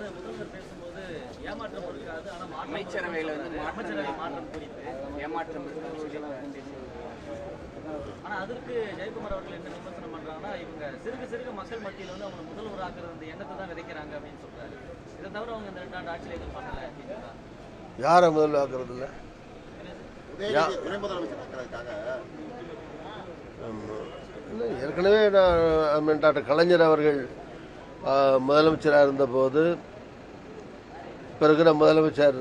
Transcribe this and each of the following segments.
முதல்வர் பேசும்போது ஏமாற்றம் இருக்காது, ஆனால் அமைச்சரவையில் வந்து அமைச்சரவை மாற்றம் குறித்து ஏமாற்றம் ஆனால் அதற்கு ஜெயக்குமார் அவர்கள் என்ன விமர்சனம் பண்றாங்கன்னா, இவங்க சிறுக மக்கள் மத்தியில் வந்து அவங்க முதல்வர் ஆக்குறது அந்த எண்ணத்தை தான் விதைக்கிறாங்க அப்படின்னு சொல்றாரு. இதை தவிர அவங்க இந்த 2 ஆண்டு ஆட்சியில் எதுவும் பண்ணல அப்படின்னு யாரை முதல்ல ஆக்குறது இல்லை. ஏற்கனவே நான் டாக்டர் கலைஞர் அவர்கள் முதலமைச்சராக இருந்தபோது இப்போ இருக்கிற முதலமைச்சர்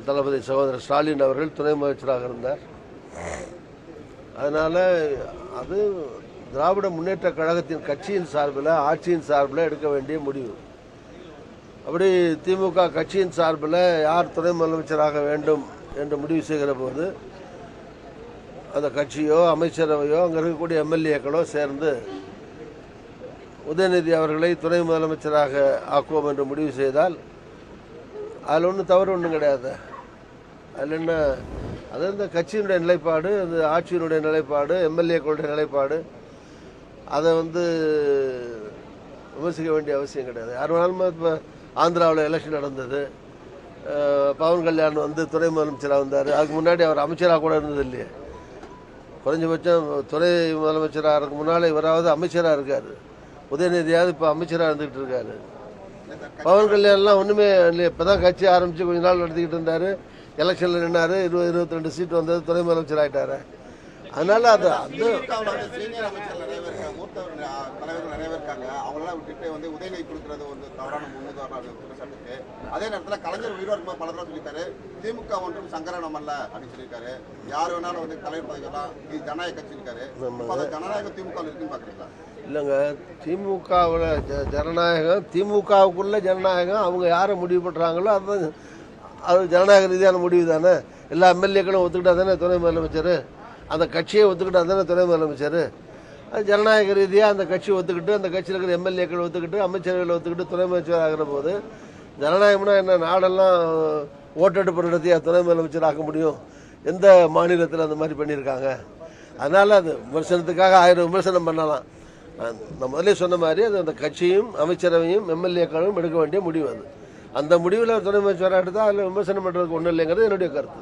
தளபதி சகோதரர் ஸ்டாலின் அவர்கள் துணை முதலமைச்சராக இருந்தார். அதனால் அது திராவிட முன்னேற்ற கழகத்தின் கட்சியின் சார்பில் ஆட்சியின் சார்பில் எடுக்க வேண்டிய முடிவு. அப்படி திமுக கட்சியின் சார்பில் யார் துணை முதலமைச்சராக வேண்டும் என்று முடிவு செய்கிற போது அந்த கட்சியோ அமைச்சரவையோ அங்கே இருக்கக்கூடிய எம்எல்ஏக்களோ சேர்ந்து உதயநிதி அவர்களை துணை முதலமைச்சராக ஆக்குவோம் என்று முடிவு செய்தால் அதில் ஒன்றும் தவறு ஒன்றும் கிடையாது. அதில் என்ன, அது இந்த கட்சியினுடைய நிலைப்பாடு, அந்த ஆட்சியினுடைய நிலைப்பாடு, எம்எல்ஏக்களுடைய நிலைப்பாடு, அதை விமர்சிக்க வேண்டிய அவசியம் கிடையாது. யார் வேணாலும் இப்போ ஆந்திராவில் எலெக்ஷன் நடந்தது, பவன் கல்யாண் துணை முதலமைச்சராக வந்தார். அதுக்கு முன்னாடி அவர் அமைச்சராக கூட இருந்தது இல்லையே. குறைஞ்சபட்சம் துணை முதலமைச்சராக இருக்க முன்னால் இவராவது அமைச்சராக இருக்கார். உதயநிதியாவது இப்போ அமைச்சராக இருந்துகிட்டு இருக்காரு. பவன் கல்யாண்லாம் ஒன்றுமே இல்லை, இப்போ தான் கட்சி ஆரம்பித்து கொஞ்ச நாள் நடத்திக்கிட்டு இருந்தார். எலெக்ஷனில் நின்னார், 20-22 சீட் வந்தது, துணை முதலமைச்சர் ஆகிட்டார். அதனால அது சீனியர் அமைச்சர் நிறைய பேர் இருக்காங்க, மூத்த தலைவர்கள் நிறைய பேர் இருக்காங்க. அவங்களெல்லாம் விட்டுட்டு உதயநிதி கொடுக்கறது ஒரு தவறான முன்னுதாரணம் குற்றச்சாட்டுக்கு. அதே நேரத்தில் கலைஞர் உயிரோடு இருக்கும்போது பல தடவை சொல்லியிருக்காரு, திமுக ஒன்றும் சங்கரணம் அல்ல அப்படின்னு சொல்லியிருக்காரு. யார் வேணாலும் தலைவர் பதவியெல்லாம் இது ஜனநாயக கட்சி இருக்காரு. ஜனநாயகம் திமுக இருக்குன்னு பார்க்குறீங்களா? இல்லைங்க, திமுகவில் ஜனநாயகம், திமுகவுக்குள்ள ஜனநாயகம். அவங்க யாரை முடிவு பண்ணுறாங்களோ அதுதான், அது ஜனநாயக ரீதியான முடிவு தானே. எல்லா எம்எல்ஏக்களும் ஒத்துக்கிட்டா தானே துணை முதலமைச்சர், அந்த கட்சியை ஒத்துக்கிட்டா தானே துணை முதலமைச்சர். அது ஜனநாயக ரீதியாக அந்த கட்சி ஒத்துக்கிட்டு, அந்த கட்சியில் இருக்கிற எம்எல்ஏக்கள் ஒத்துக்கிட்டு, அமைச்சர்கள் ஒத்துக்கிட்டு துணை முதலமைச்சர் ஆகிற போது ஜனநாயகம்னா என்ன, நாடெல்லாம் ஓட்டெடுப்பு நடத்தியா துணை முதலமைச்சர் ஆக்க முடியும்? எந்த மாநிலத்தில் அந்த மாதிரி பண்ணியிருக்காங்க? அதனால் அது விமர்சனத்துக்காக 1000 விமர்சனம் பண்ணலாம். நான் முதலே சொன்ன மாதிரி அது அந்த கட்சியும் அமைச்சரவையும் எம்எல்ஏக்களும் எடுக்க வேண்டிய முடிவு. அது அந்த முடிவில் துணை முதலமைச்சராக எடுத்தால் அதில் விமர்சனம் பண்ணுறதுக்கு ஒன்றும் இல்லைங்கிறது என்னுடைய கருத்து.